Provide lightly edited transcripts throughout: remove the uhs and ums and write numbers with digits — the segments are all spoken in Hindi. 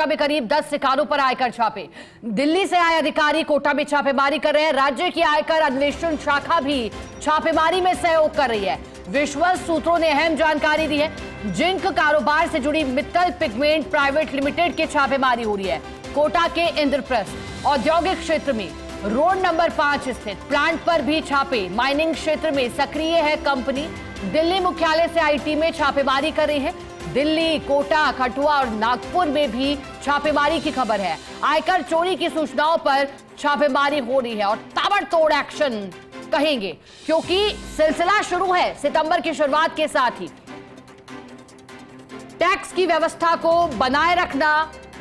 में करीब 10 ठिकानों पर आयकर छापे। दिल्ली से आए अधिकारी कोटा में छापेमारी कर रहे हैं। राज्य की आयकर अन्वेषण शाखा भी छापेमारी में सहयोग कर रही है। विश्वस्त सूत्रों ने अहम जानकारी दी है। जिंक कारोबार से जुड़ी मित्तल पिगमेंट प्राइवेट लिमिटेड की छापेमारी हो रही है। कोटा के इंद्रप्रस्थ औद्योगिक क्षेत्र में रोड नंबर 5 स्थित प्लांट पर भी छापे। माइनिंग क्षेत्र में सक्रिय है कंपनी। दिल्ली मुख्यालय से आई टीम में छापेमारी कर रही है। दिल्ली, कोटा, खटुआ और नागपुर में भी छापेमारी की खबर है। आयकर चोरी की सूचनाओं पर छापेमारी हो रही है और ताबड़तोड़ एक्शन कहेंगे, क्योंकि सिलसिला शुरू है सितंबर की शुरुआत के साथ ही। टैक्स की व्यवस्था को बनाए रखना,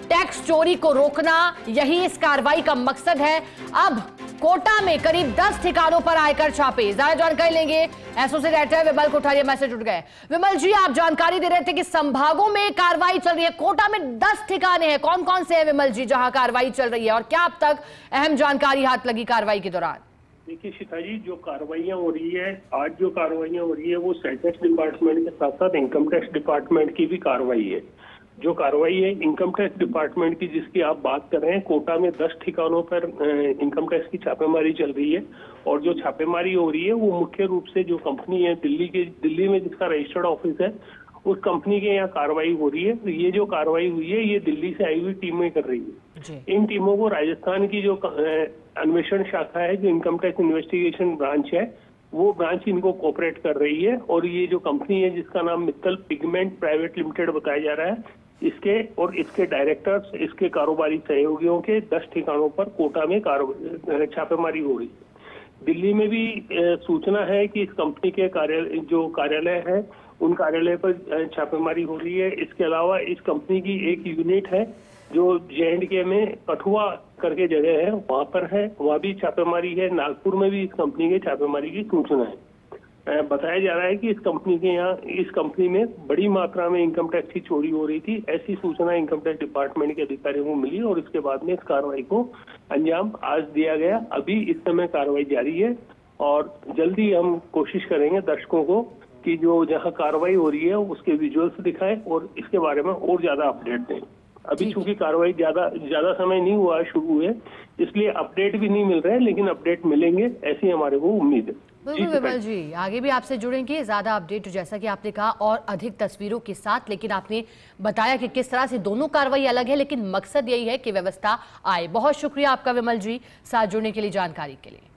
टैक्स चोरी को रोकना, यही इस कार्रवाई का मकसद है। अब कोटा में करीब 10 ठिकानों पर आयकर छापे। ज्यादा जानकारी लेंगे एसोसिएट एडिटर विमल कोठारिया मैसेज उठ गए। विमल जी, आप जानकारी दे रहे थे कि संभागों में कार्रवाई चल रही है। कोटा में 10 ठिकाने हैं, कौन कौन से हैं विमल जी जहां कार्रवाई चल रही है, और क्या अब तक अहम जानकारी हाथ लगी कार्रवाई के दौरान? देखिए शिखा जी, जो कार्रवाइयां हो रही है आज, जो कार्रवाइयां हो रही है वो सेल टैक्स डिपार्टमेंट के साथ साथ इनकम टैक्स डिपार्टमेंट की भी कार्रवाई है। जो कार्रवाई है इनकम टैक्स डिपार्टमेंट की, जिसकी आप बात कर रहे हैं, कोटा में 10 ठिकानों पर इनकम टैक्स की छापेमारी चल रही है। और जो छापेमारी हो रही है वो मुख्य रूप से जो कंपनी है दिल्ली में जिसका रजिस्टर्ड ऑफिस है, उस कंपनी के यहाँ कार्रवाई हो रही है। तो ये जो कार्रवाई हुई है ये दिल्ली से आई हुई टीमें कर रही है। इन टीमों को राजस्थान की जो अन्वेषण शाखा है, जो इनकम टैक्स इन्वेस्टिगेशन ब्रांच है, वो ब्रांच इनको कोऑपरेट कर रही है। और ये जो कंपनी है जिसका नाम मित्तल पिगमेंट प्राइवेट लिमिटेड बताया जा रहा है, इसके डायरेक्टर्स, इसके कारोबारी सहयोगियों के 10 ठिकानों पर कोटा में छापेमारी हो रही है। दिल्ली में भी सूचना है कि इस कंपनी के कार्यालय है, उन कार्यालय पर छापेमारी हो रही है। इसके अलावा इस कंपनी की एक यूनिट है जो J&K में कठुआ करके जगह है, वहां पर है, वहां भी छापेमारी है। नागपुर में भी इस कंपनी के छापेमारी की सूचना है। बताया जा रहा है कि इस कंपनी में बड़ी मात्रा में इनकम टैक्स की चोरी हो रही थी। ऐसी सूचना इनकम टैक्स डिपार्टमेंट के अधिकारियों को मिली और इसके बाद में इस कार्रवाई को अंजाम आज दिया गया। अभी इस समय कार्रवाई जारी है और जल्दी हम कोशिश करेंगे दर्शकों को कि जो जहां कार्रवाई हो रही है उसके विजुअल्स दिखाएं और इसके बारे में और ज्यादा अपडेट दें। अभी चूंकि कार्रवाई ज्यादा समय नहीं हुआ है, शुरू हुए, इसलिए अपडेट भी नहीं मिल रहे हैं, लेकिन अपडेट मिलेंगे ऐसी हमारे को उम्मीद है। बिल्कुल विमल जी, आगे भी आपसे जुड़ेंगे ज्यादा अपडेट, जैसा कि आपने कहा, और अधिक तस्वीरों के साथ। लेकिन आपने बताया कि किस तरह से दोनों कार्रवाई अलग है, लेकिन मकसद यही है कि व्यवस्था आए। बहुत शुक्रिया आपका विमल जी, साथ जुड़ने के लिए, जानकारी के लिए।